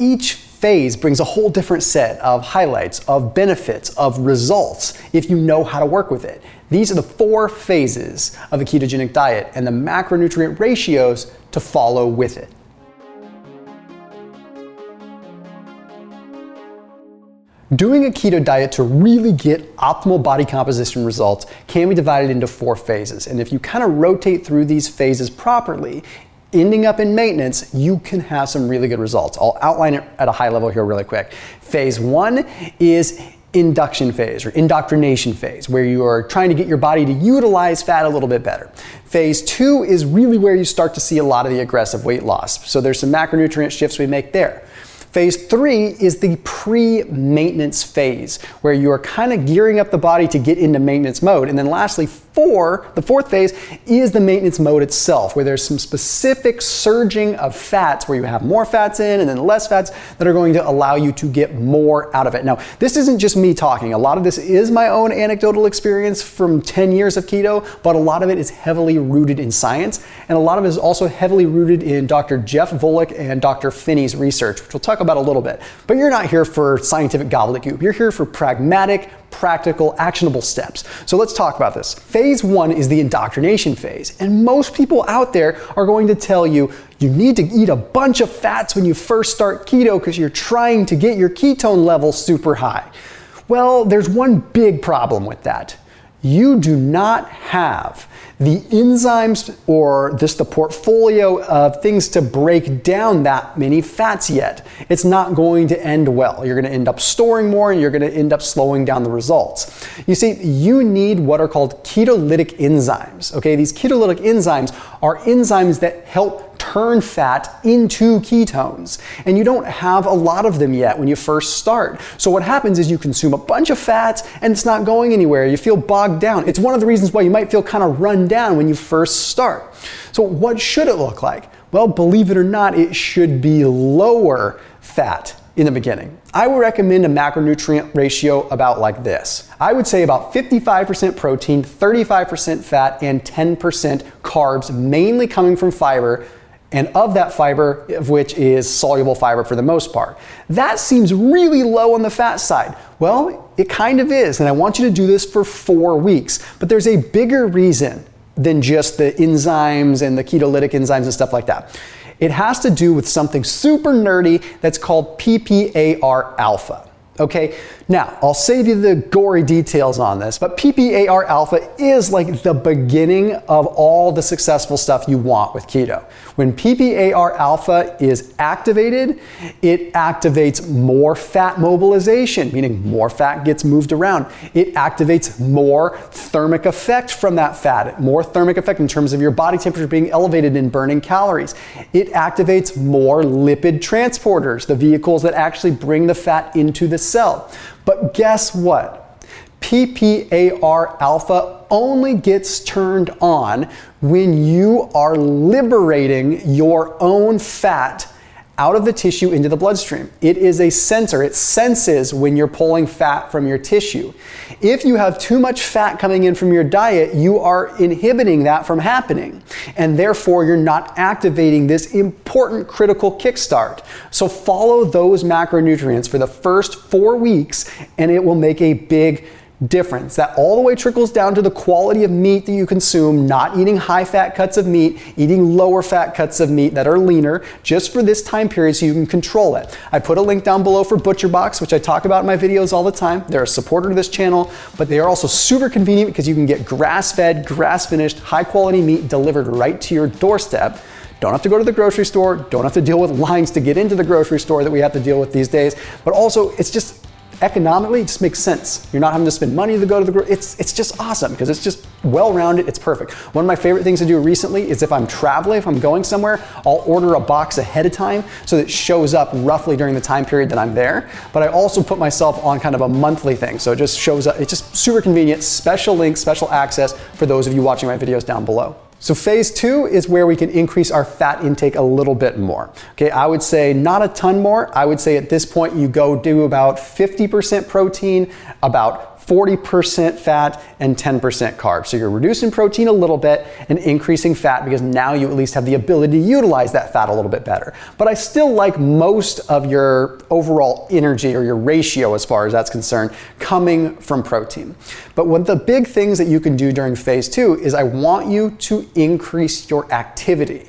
Each phase brings a whole different set of highlights, of benefits, of results, if you know how to work with it. These are the 4 phases of a ketogenic diet and the macronutrient ratios to follow with it. Doing a keto diet to really get optimal body composition results can be divided into 4 phases. And if you kind of rotate through these phases properly, ending up in maintenance, you can have some really good results. I'll outline it at a high level here really quick. Phase 1 is induction phase or indoctrination phase, where you are trying to get your body to utilize fat a little bit better. Phase 2 is really where you start to see a lot of the aggressive weight loss. So there's some macronutrient shifts we make there. Phase 3 is the pre-maintenance phase, where you are kind of gearing up the body to get into maintenance mode. And then lastly, the 4th phase is the maintenance mode itself, where there's some specific surging of fats, where you have more fats in and then less fats that are going to allow you to get more out of it. Now, this isn't just me talking. A lot of this is my own anecdotal experience from 10 years of keto, but a lot of it is heavily rooted in science, and a lot of it is also heavily rooted in Dr. Jeff Volek and Dr. Phinney's research, which we'll talk about a little bit. But you're not here for scientific gobbledygook. You're here for pragmatic, practical, actionable steps. So let's talk about this. Phase 1 is the indoctrination phase, and most people out there are going to tell you you need to eat a bunch of fats when you first start keto because you're trying to get your ketone level super high. Well, there's one big problem with that. You do not have the enzymes or just the portfolio of things to break down that many fats yet. It's not going to end well. You're going to end up storing more and you're going to end up slowing down the results. You see, you need what are called ketolytic enzymes. Okay, these ketolytic enzymes are enzymes that help turn fat into ketones. And you don't have a lot of them yet when you first start. So what happens is you consume a bunch of fats and it's not going anywhere. You feel bogged down. It's one of the reasons why you might feel kind of run down when you first start. So what should it look like? Well, believe it or not, it should be lower fat in the beginning. I would recommend a macronutrient ratio about like this. I would say about 55% protein, 35% fat, and 10% carbs, mainly coming from fiber, and of that fiber, of which is soluble fiber for the most part. That seems really low on the fat side. Well, it kind of is, and I want you to do this for 4 weeks. But there's a bigger reason than just the enzymes and the ketolytic enzymes and stuff like that. It has to do with something super nerdy that's called PPAR-ALPHA. Okay, now I'll save you the gory details on this, but PPAR-ALPHA is like the beginning of all the successful stuff you want with keto. When PPAR-ALPHA is activated, it activates more fat mobilization, meaning more fat gets moved around. It activates more thermic effect from that fat, more thermic effect in terms of your body temperature being elevated and burning calories. It activates more lipid transporters, the vehicles that actually bring the fat into the cell. But guess what? PPAR-ALPHA only gets turned on when you are liberating your own fat out of the tissue into the bloodstream. It is a sensor. It senses when you're pulling fat from your tissue. If you have too much fat coming in from your diet, you are inhibiting that from happening. And therefore, you're not activating this important critical kickstart. So follow those macronutrients for the first 4 weeks, and it will make a big difference. That all the way trickles down to the quality of meat that you consume, not eating high fat cuts of meat, eating lower fat cuts of meat that are leaner, just for this time period so you can control it. I put a link down below for ButcherBox, which I talk about in my videos all the time. They're a supporter of this channel, but they are also super convenient because you can get grass-fed, grass-finished, high-quality meat delivered right to your doorstep. Don't have to go to the grocery store, don't have to deal with lines to get into the grocery store that we have to deal with these days, but also it's just economically, it just makes sense. You're not having to spend money to go to the grocery. It's just awesome because it's just well-rounded. It's perfect. One of my favorite things to do recently is if I'm traveling, if I'm going somewhere, I'll order a box ahead of time so that it shows up roughly during the time period that I'm there. But I also put myself on kind of a monthly thing. So it just shows up. It's just super convenient. Special links, special access for those of you watching my videos down below. So phase 2 is where we can increase our fat intake a little bit more. Okay, I would say not a ton more. I would say at this point you go do about 50% protein, about 40% fat and 10% carbs. So you're reducing protein a little bit and increasing fat because now you at least have the ability to utilize that fat a little bit better. But I still like most of your overall energy or your ratio as far as that's concerned coming from protein. But one of the big things that you can do during phase 2 is I want you to increase your activity.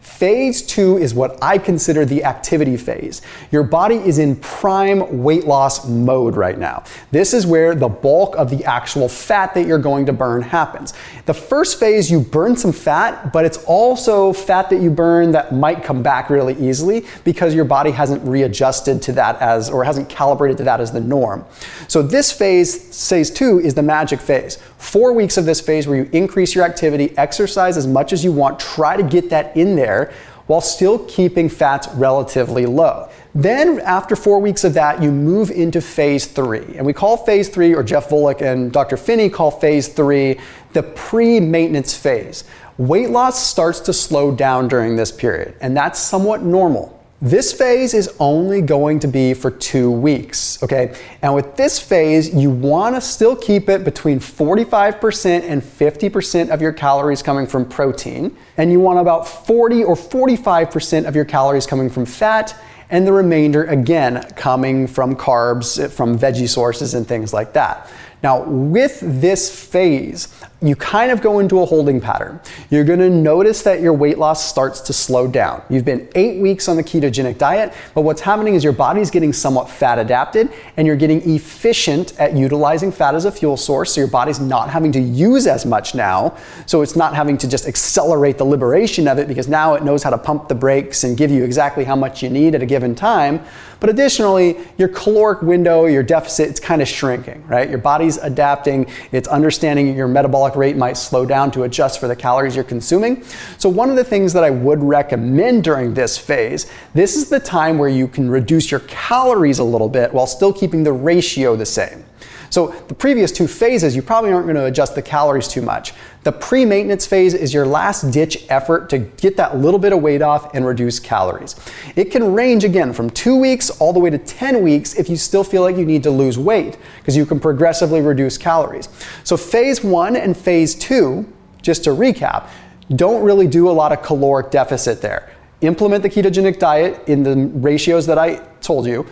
Phase 2 is what I consider the activity phase. Your body is in prime weight loss mode right now. This is where the bulk of the actual fat that you're going to burn happens. The first phase, you burn some fat, but it's also fat that you burn that might come back really easily because your body hasn't readjusted to that or hasn't calibrated to that as the norm. So this phase 2, is the magic phase. 4 weeks of this phase where you increase your activity, exercise as much as you want, try to get that in there while still keeping fats relatively low. Then after 4 weeks of that, you move into phase 3. And we call phase 3, or Jeff Volek and Dr. Phinney call phase 3, the pre-maintenance phase. Weight loss starts to slow down during this period, and that's somewhat normal. This phase is only going to be for 2 weeks, okay? And with this phase, you want to still keep it between 45% and 50% of your calories coming from protein, and you want about 40 or 45% of your calories coming from fat, and the remainder, again, coming from carbs, from veggie sources and things like that. Now, with this phase, you kind of go into a holding pattern. You're gonna notice that your weight loss starts to slow down. You've been 8 weeks on the ketogenic diet, but what's happening is your body's getting somewhat fat adapted and you're getting efficient at utilizing fat as a fuel source, so your body's not having to use as much now, so it's not having to just accelerate the liberation of it because now it knows how to pump the brakes and give you exactly how much you need at a given time. But additionally, your caloric window, your deficit, it's kind of shrinking, right? Your body's adapting, it's understanding your metabolic rate might slow down to adjust for the calories you're consuming. So one of the things that I would recommend during this phase, this is the time where you can reduce your calories a little bit while still keeping the ratio the same. So the previous 2 phases, you probably aren't going to adjust the calories too much. The pre-maintenance phase is your last ditch effort to get that little bit of weight off and reduce calories. It can range again from 2 weeks all the way to 10 weeks if you still feel like you need to lose weight, because you can progressively reduce calories. So phase 1 and phase 2, just to recap, don't really do a lot of caloric deficit there. Implement the ketogenic diet in the ratios that I told you,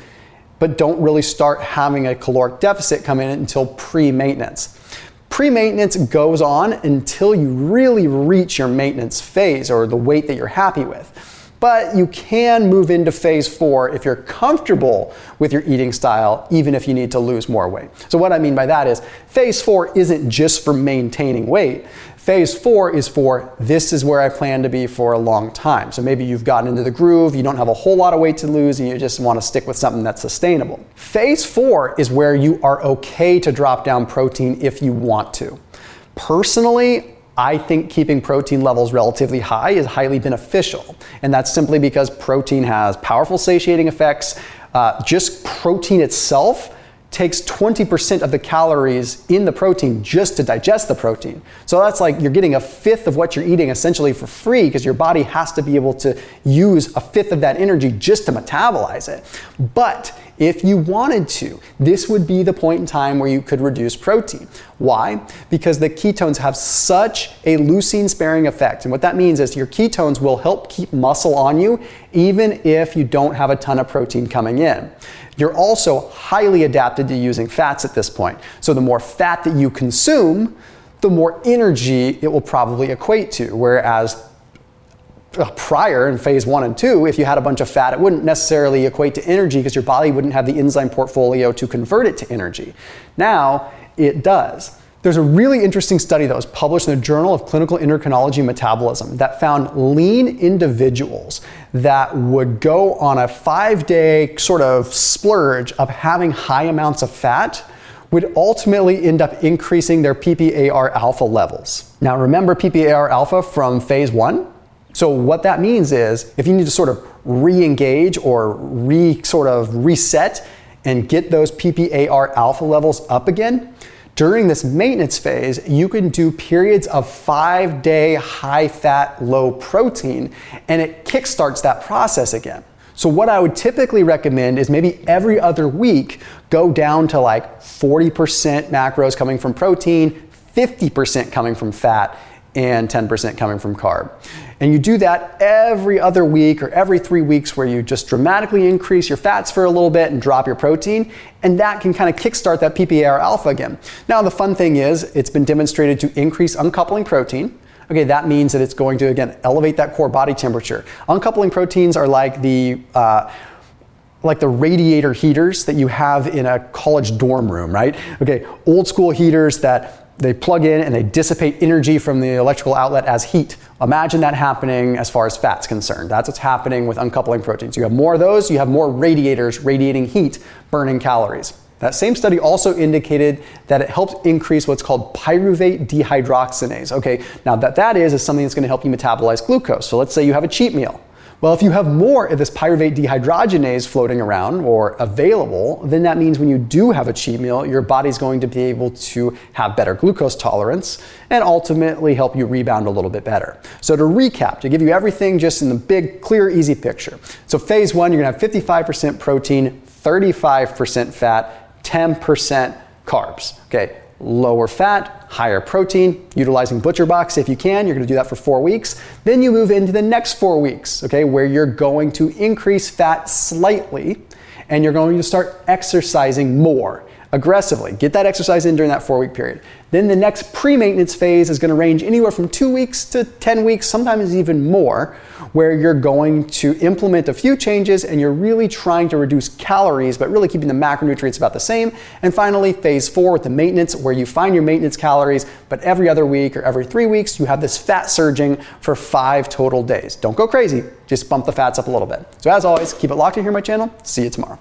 but don't really start having a caloric deficit come in until pre-maintenance. Pre-maintenance goes on until you really reach your maintenance phase or the weight that you're happy with. But you can move into phase 4 if you're comfortable with your eating style, even if you need to lose more weight. So what I mean by that is phase 4 isn't just for maintaining weight. Phase 4 is for, this is where I plan to be for a long time. So maybe you've gotten into the groove, you don't have a whole lot of weight to lose, and you just want to stick with something that's sustainable. Phase 4 is where you are okay to drop down protein if you want to. Personally, I think keeping protein levels relatively high is highly beneficial. And that's simply because protein has powerful satiating effects. Just protein itself takes 20% of the calories in the protein just to digest the protein. So that's like you're getting a fifth of what you're eating essentially for free because your body has to be able to use a fifth of that energy just to metabolize it. But if you wanted to, this would be the point in time where you could reduce protein. Why? Because the ketones have such a leucine sparing effect. And what that means is your ketones will help keep muscle on you even if you don't have a ton of protein coming in. You're also highly adapted to using fats at this point. So the more fat that you consume, the more energy it will probably equate to. Whereas prior in phase 1 and 2, if you had a bunch of fat, it wouldn't necessarily equate to energy because your body wouldn't have the enzyme portfolio to convert it to energy. Now it does. There's a really interesting study that was published in the Journal of Clinical Endocrinology and Metabolism that found lean individuals that would go on a 5-day sort of splurge of having high amounts of fat would ultimately end up increasing their PPAR-ALPHA levels. Now remember PPAR-ALPHA from phase 1? So what that means is if you need to sort of re-engage or reset and get those PPAR-ALPHA levels up again, during this maintenance phase, you can do periods of 5-day high fat, low protein, and it kickstarts that process again. So what I would typically recommend is maybe every other week go down to like 40% macros coming from protein, 50% coming from fat, and 10% coming from carb. And you do that every other week or every 3 weeks, where you just dramatically increase your fats for a little bit and drop your protein, and that can kind of kickstart that PPAR-alpha again. Now the fun thing is, it's been demonstrated to increase uncoupling protein. Okay, that means that it's going to, again, elevate that core body temperature. Uncoupling proteins are like the radiator heaters that you have in a college dorm room, right? Okay, old school heaters that they plug in and they dissipate energy from the electrical outlet as heat. Imagine that happening as far as fat's concerned. That's what's happening with uncoupling proteins. You have more of those, you have more radiators radiating heat, burning calories. That same study also indicated that it helps increase what's called pyruvate dehydrogenase. Okay, now that is something that's going to help you metabolize glucose. So let's say you have a cheat meal. Well, if you have more of this pyruvate dehydrogenase floating around or available, then that means when you do have a cheat meal, your body's going to be able to have better glucose tolerance and ultimately help you rebound a little bit better. So to recap, to give you everything just in the big, clear, easy picture. So phase one, you're gonna have 55% protein, 35% fat, 10% carbs. Okay. Lower fat, higher protein, utilizing ButcherBox if you can. You're going to do that for 4 weeks. Then you move into the next 4 weeks, okay, where you're going to increase fat slightly and you're going to start exercising more aggressively. Get that exercise in during that 4-week period. Then the next pre-maintenance phase is going to range anywhere from 2 weeks to 10 weeks, sometimes even more, where you're going to implement a few changes and you're really trying to reduce calories, but really keeping the macronutrients about the same. And finally, phase 4 with the maintenance, where you find your maintenance calories, but every other week or every 3 weeks, you have this fat surging for 5 total days. Don't go crazy, just bump the fats up a little bit. So as always, keep it locked in here on my channel. See you tomorrow.